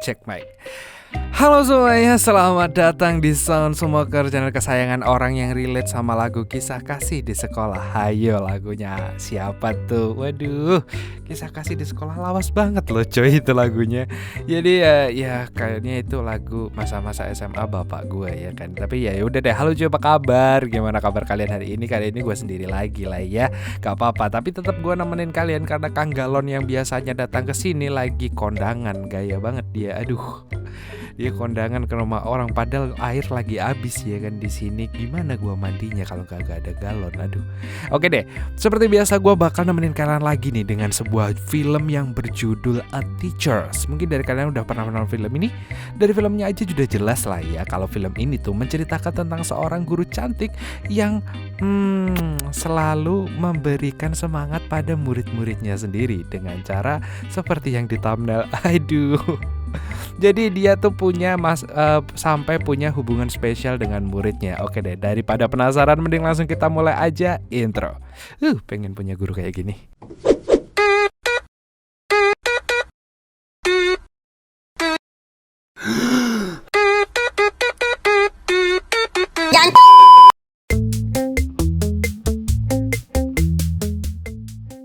Cek mic. Halo semuanya, selamat datang di Sound Smoker, channel kesayangan orang yang relate sama lagu Kisah Kasih di Sekolah. Hayo, lagunya siapa tuh? Waduh, Kisah Kasih di Sekolah lawas banget loh coy itu lagunya. Jadi ya kayaknya itu lagu masa-masa SMA bapak gue ya kan. Tapi ya udah deh, halo coy, apa kabar? Gimana kabar kalian hari ini? Kali ini gue sendiri lagi lah ya. Gak apa-apa, tapi tetap gue nemenin kalian karena Kang Galon yang biasanya datang ke sini lagi kondangan. Gaya banget dia. Aduh. Dia kondangan ke rumah orang padahal air lagi habis ya kan di sini. Gimana gua mandinya kalau kagak ada galon? Aduh. Oke deh. Seperti biasa gua bakal nemenin kalian lagi nih dengan sebuah film yang berjudul A Teachers. Mungkin dari kalian udah pernah nonton film ini. Dari filmnya aja sudah jelas lah ya kalau film ini tuh menceritakan tentang seorang guru cantik yang selalu memberikan semangat pada murid-muridnya sendiri dengan cara seperti yang di thumbnail. Aduh. Jadi dia tuh sampai punya hubungan spesial dengan muridnya. Oke deh, daripada penasaran mending langsung kita mulai aja intro. Pengen punya guru kayak gini.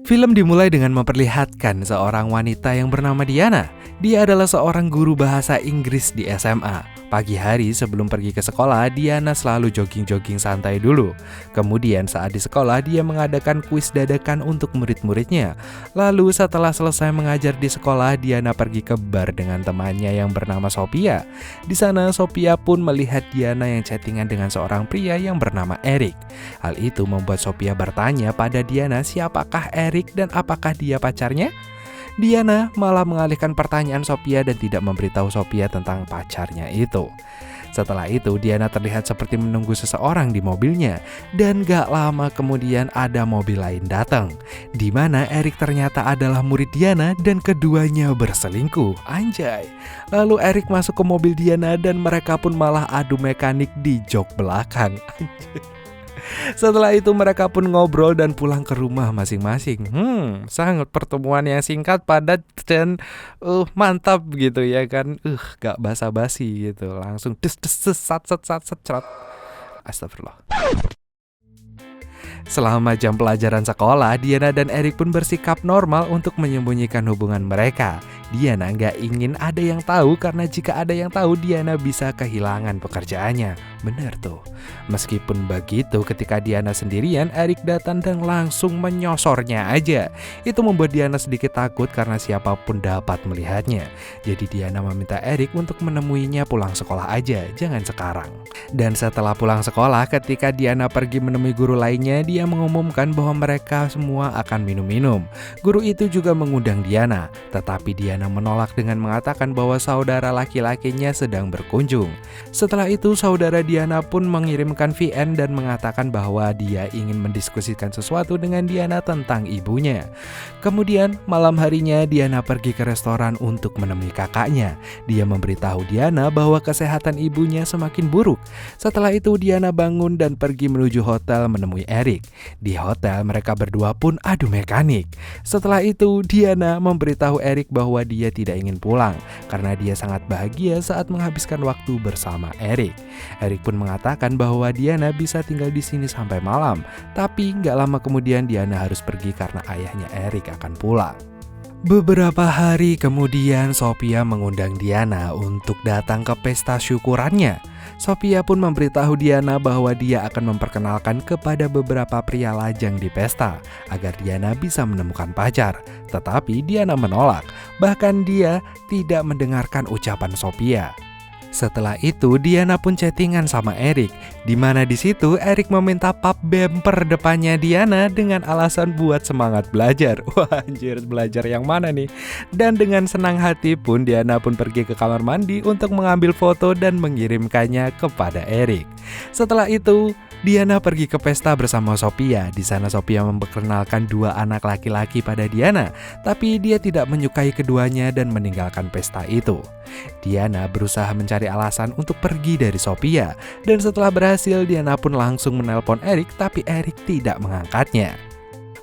Film dimulai dengan memperlihatkan seorang wanita yang bernama Diana. Dia adalah seorang guru bahasa Inggris di SMA. Pagi hari sebelum pergi ke sekolah, Diana selalu jogging-jogging santai dulu. Kemudian saat di sekolah, dia mengadakan kuis dadakan untuk murid-muridnya. Lalu setelah selesai mengajar di sekolah, Diana pergi ke bar dengan temannya yang bernama Sophia. Di sana, Sophia pun melihat Diana yang chattingan dengan seorang pria yang bernama Eric. Hal itu membuat Sophia bertanya pada Diana siapakah Eric dan apakah dia pacarnya? Diana malah mengalihkan pertanyaan Sophia dan tidak memberitahu Sophia tentang pacarnya itu. Setelah itu, Diana terlihat seperti menunggu seseorang di mobilnya. Dan gak lama kemudian ada mobil lain datang, di mana Eric ternyata adalah murid Diana dan keduanya berselingkuh. Anjay. Lalu Eric masuk ke mobil Diana dan mereka pun malah adu mekanik di jok belakang. Anjay. Setelah itu mereka pun ngobrol dan pulang ke rumah masing-masing. Sangat pertemuan yang singkat, padat dan mantap gitu ya kan. Gak basa-basi gitu. Langsung sat cerot. Astagfirullah. Selama jam pelajaran sekolah, Diana dan Eric pun bersikap normal untuk menyembunyikan hubungan mereka. Diana nggak ingin ada yang tahu karena jika ada yang tahu Diana bisa kehilangan pekerjaannya. Bener tuh. Meskipun begitu, ketika Diana sendirian, Eric datang dan langsung menyosornya aja. Itu membuat Diana sedikit takut karena siapapun dapat melihatnya. Jadi Diana meminta Eric untuk menemuinya pulang sekolah aja, jangan sekarang. Dan setelah pulang sekolah, ketika Diana pergi menemui guru lainnya, dia mengumumkan bahwa mereka semua akan minum-minum. Guru itu juga mengundang Diana, tetapi Diana menolak dengan mengatakan bahwa saudara laki-lakinya sedang berkunjung. Setelah itu, saudara Diana pun mengirimkan VN dan mengatakan bahwa dia ingin mendiskusikan sesuatu dengan Diana tentang ibunya. Kemudian, malam harinya Diana pergi ke restoran untuk menemui kakaknya. Dia memberitahu Diana bahwa kesehatan ibunya semakin buruk. Setelah itu, Diana bangun dan pergi menuju hotel menemui Eric. Di hotel, mereka berdua pun adu mekanik. Setelah itu, Diana memberitahu Eric bahwa dia tidak ingin pulang karena dia sangat bahagia saat menghabiskan waktu bersama Eric. Eric pun mengatakan bahwa Diana bisa tinggal di sini sampai malam, tapi gak lama kemudian Diana harus pergi karena ayahnya Eric akan pulang. Beberapa hari kemudian, Sophia mengundang Diana untuk datang ke pesta syukurannya. Sophia pun memberitahu Diana bahwa dia akan memperkenalkan kepada beberapa pria lajang di pesta agar Diana bisa menemukan pacar. Tetapi Diana menolak, bahkan dia tidak mendengarkan ucapan Sophia. Setelah itu, Diana pun chattingan sama Eric, di mana di situ Eric meminta pap bumper depannya Diana dengan alasan buat semangat belajar. Wah anjir, belajar yang mana nih? Dan dengan senang hati pun Diana pun pergi ke kamar mandi untuk mengambil foto dan mengirimkannya kepada Eric. Setelah itu, Diana pergi ke pesta bersama Sophia. Di sana Sophia memperkenalkan dua anak laki-laki pada Diana, tapi dia tidak menyukai keduanya dan meninggalkan pesta itu. Diana berusaha mencari alasan untuk pergi dari Sophia, dan setelah berhasil Diana pun langsung menelpon Eric, tapi Eric tidak mengangkatnya.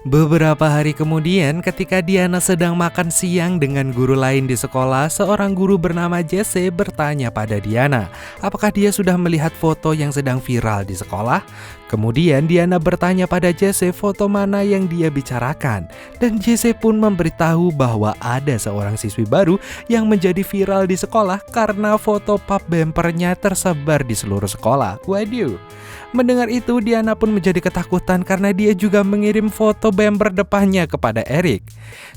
Beberapa hari kemudian, ketika Diana sedang makan siang dengan guru lain di sekolah, seorang guru bernama Jesse bertanya pada Diana, apakah dia sudah melihat foto yang sedang viral di sekolah? Kemudian Diana bertanya pada Jesse foto mana yang dia bicarakan, dan Jesse pun memberitahu bahwa ada seorang siswi baru yang menjadi viral di sekolah karena foto pap bempernya tersebar di seluruh sekolah. Waduh. Mendengar itu, Diana pun menjadi ketakutan karena dia juga mengirim foto bemper depannya kepada Eric.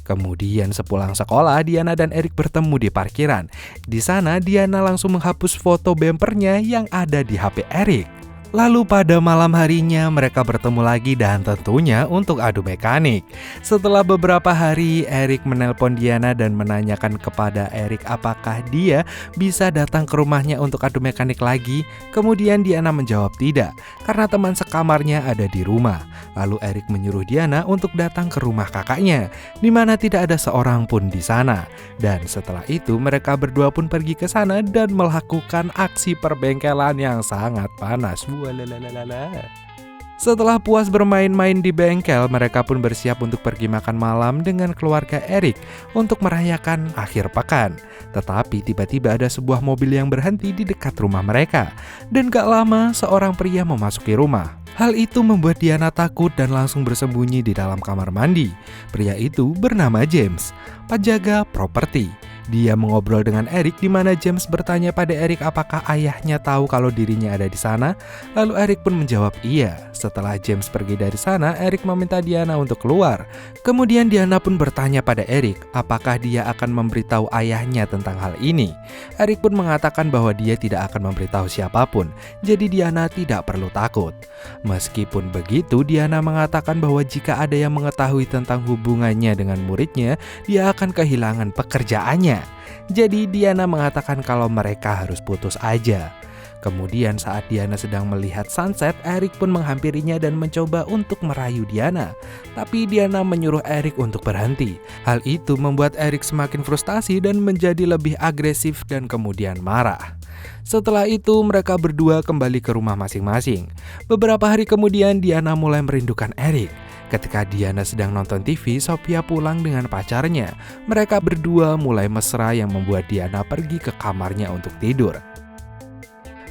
Kemudian sepulang sekolah, Diana dan Eric bertemu di parkiran. Di sana, Diana langsung menghapus foto bempernya yang ada di HP Eric. Lalu pada malam harinya mereka bertemu lagi dan tentunya untuk adu mekanik. Setelah beberapa hari, Eric menelpon Diana dan menanyakan kepada Eric apakah dia bisa datang ke rumahnya untuk adu mekanik lagi. Kemudian Diana menjawab tidak, karena teman sekamarnya ada di rumah. Lalu Eric menyuruh Diana untuk datang ke rumah kakaknya, di mana tidak ada seorang pun di sana. Dan setelah itu mereka berdua pun pergi ke sana dan melakukan aksi perbengkelan yang sangat panas. Walalalala. Setelah puas bermain-main di bengkel, mereka pun bersiap untuk pergi makan malam dengan keluarga Eric untuk merayakan akhir pekan. Tetapi tiba-tiba ada sebuah mobil yang berhenti di dekat rumah mereka. Dan gak lama seorang pria memasuki rumah. Hal itu membuat Diana takut dan langsung bersembunyi di dalam kamar mandi. Pria itu bernama James, penjaga properti. Dia mengobrol dengan Eric di mana James bertanya pada Eric apakah ayahnya tahu kalau dirinya ada di sana. Lalu Eric pun menjawab iya. Setelah James pergi dari sana, Eric meminta Diana untuk keluar. Kemudian Diana pun bertanya pada Eric apakah dia akan memberitahu ayahnya tentang hal ini. Eric pun mengatakan bahwa dia tidak akan memberitahu siapapun. Jadi Diana tidak perlu takut. Meskipun begitu, Diana mengatakan bahwa jika ada yang mengetahui tentang hubungannya dengan muridnya, dia akan kehilangan pekerjaannya. Jadi Diana mengatakan kalau mereka harus putus aja. Kemudian saat Diana sedang melihat sunset, Eric pun menghampirinya dan mencoba untuk merayu Diana. Tapi Diana menyuruh Eric untuk berhenti. Hal itu membuat Eric semakin frustasi dan menjadi lebih agresif dan kemudian marah. Setelah itu mereka berdua kembali ke rumah masing-masing. Beberapa hari kemudian Diana mulai merindukan Eric. Ketika Diana sedang nonton TV, Sophia pulang dengan pacarnya. Mereka berdua mulai mesra yang membuat Diana pergi ke kamarnya untuk tidur.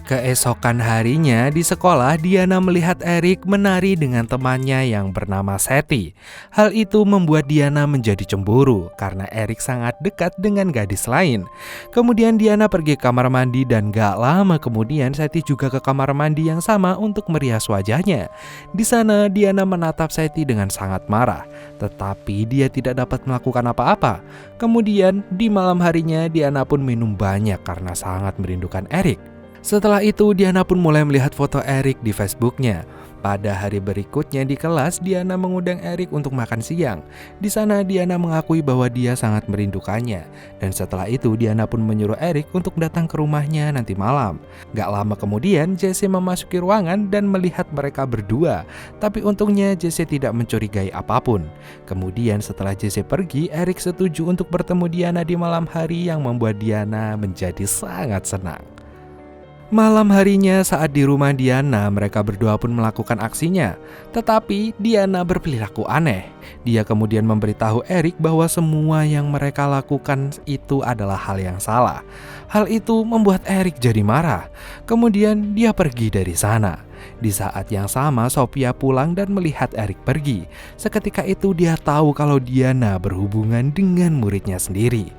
Keesokan harinya di sekolah, Diana melihat Eric menari dengan temannya yang bernama Seti. Hal itu membuat Diana menjadi cemburu karena Eric sangat dekat dengan gadis lain. Kemudian Diana pergi ke kamar mandi dan gak lama kemudian Seti juga ke kamar mandi yang sama untuk merias wajahnya. Di sana Diana menatap Seti dengan sangat marah, tetapi dia tidak dapat melakukan apa-apa. Kemudian di malam harinya Diana pun minum banyak karena sangat merindukan Eric. Setelah itu Diana pun mulai melihat foto Eric di Facebooknya. Pada hari berikutnya di kelas, Diana mengundang Eric untuk makan siang. Di sana Diana mengakui bahwa dia sangat merindukannya. Dan setelah itu Diana pun menyuruh Eric untuk datang ke rumahnya nanti malam. Gak lama kemudian Jesse memasuki ruangan dan melihat mereka berdua. Tapi untungnya Jesse tidak mencurigai apapun. Kemudian setelah Jesse pergi, Eric setuju untuk bertemu Diana di malam hari yang membuat Diana menjadi sangat senang. Malam harinya saat di rumah Diana, mereka berdua pun melakukan aksinya. Tetapi Diana berperilaku aneh. Dia kemudian memberitahu Eric bahwa semua yang mereka lakukan itu adalah hal yang salah. Hal itu membuat Eric jadi marah. Kemudian dia pergi dari sana. Di saat yang sama Sophia pulang dan melihat Eric pergi. Seketika itu dia tahu kalau Diana berhubungan dengan muridnya sendiri.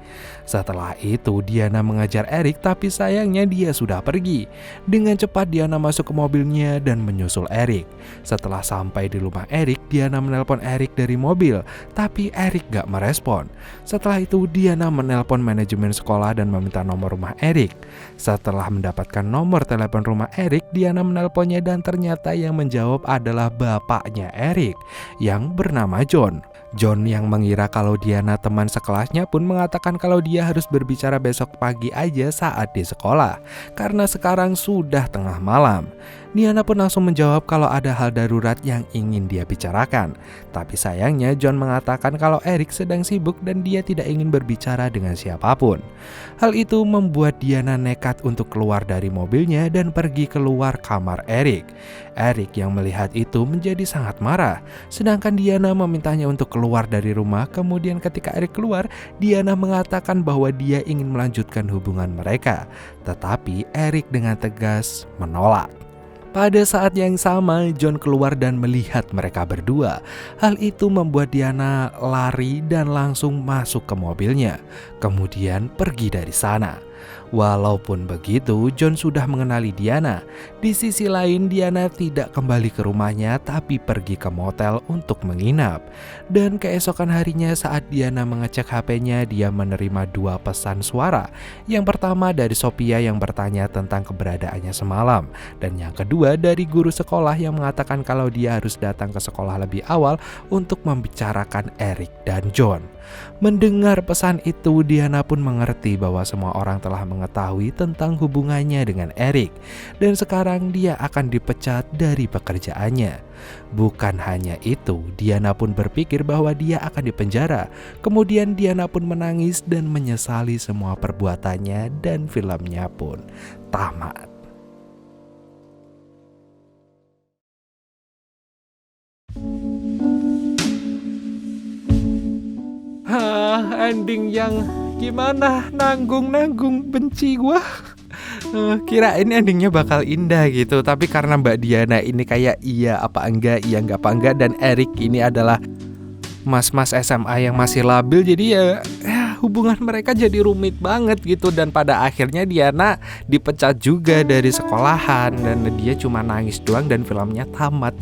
Setelah itu Diana mengejar Eric, tapi sayangnya dia sudah pergi. Dengan cepat Diana masuk ke mobilnya dan menyusul Eric. Setelah sampai di rumah Eric, Diana menelpon Eric dari mobil, tapi Eric gak merespon. Setelah itu Diana menelpon manajemen sekolah dan meminta nomor rumah Eric. Setelah mendapatkan nomor telepon rumah Eric, Diana menelponnya dan ternyata yang menjawab adalah bapaknya Eric yang bernama John. John yang mengira kalau Diana teman sekelasnya pun mengatakan kalau dia harus berbicara besok pagi aja saat di sekolah, karena sekarang sudah tengah malam. Diana pun langsung menjawab kalau ada hal darurat yang ingin dia bicarakan. Tapi sayangnya John mengatakan kalau Eric sedang sibuk dan dia tidak ingin berbicara dengan siapapun. Hal itu membuat Diana nekat untuk keluar dari mobilnya dan pergi keluar kamar Eric. Eric yang melihat itu menjadi sangat marah, sedangkan Diana memintanya untuk keluar dari rumah. Kemudian ketika Eric keluar, Diana mengatakan bahwa dia ingin melanjutkan hubungan mereka. Tetapi Eric dengan tegas menolak. Pada saat yang sama, John keluar dan melihat mereka berdua. Hal itu membuat Diana lari dan langsung masuk ke mobilnya, kemudian pergi dari sana. Walaupun begitu, John sudah mengenali Diana. Di sisi lain, Diana tidak kembali ke rumahnya tapi pergi ke motel untuk menginap. Dan keesokan harinya saat Diana mengecek HP-nya, dia menerima 2 pesan suara. Yang pertama dari Sophia yang bertanya tentang keberadaannya semalam. Dan yang kedua dari guru sekolah yang mengatakan kalau dia harus datang ke sekolah lebih awal untuk membicarakan Eric dan John. Mendengar pesan itu, Diana pun mengerti bahwa semua orang telah mengetahui tentang hubungannya dengan Eric, dan sekarang dia akan dipecat dari pekerjaannya. Bukan hanya itu, Diana pun berpikir bahwa dia akan dipenjara. Kemudian Diana pun menangis dan menyesali semua perbuatannya, dan filmnya pun tamat. Ending yang gimana? Nanggung benci gua. Kirain endingnya bakal indah gitu, tapi karena Mbak Diana ini kayak iya apa enggak, iya enggak apa enggak, dan Eric ini adalah mas-mas SMA yang masih labil, jadi ya hubungan mereka jadi rumit banget gitu. Dan pada akhirnya Diana dipecat juga dari sekolahan dan dia cuma nangis doang dan filmnya tamat.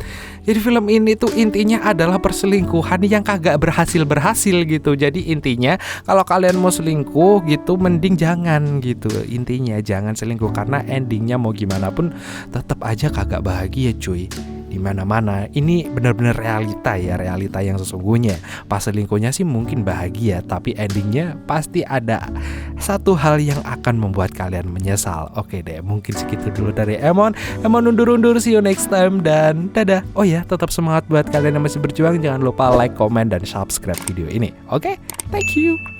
Jadi film ini tuh intinya adalah perselingkuhan yang kagak berhasil gitu. Jadi intinya kalau kalian mau selingkuh gitu mending jangan gitu. Intinya jangan selingkuh karena endingnya mau gimana pun tetap aja kagak bahagia cuy. Dimana-mana ini benar-benar realita ya, realita yang sesungguhnya. Pas selingkuhnya sih mungkin bahagia, tapi endingnya pasti ada satu hal yang akan membuat kalian menyesal. Oke deh, mungkin segitu dulu dari Emon undur-undur, see you next time dan dadah. Oh ya, tetap semangat buat kalian yang masih berjuang. Jangan lupa like, comment, dan subscribe video ini. Oke, thank you.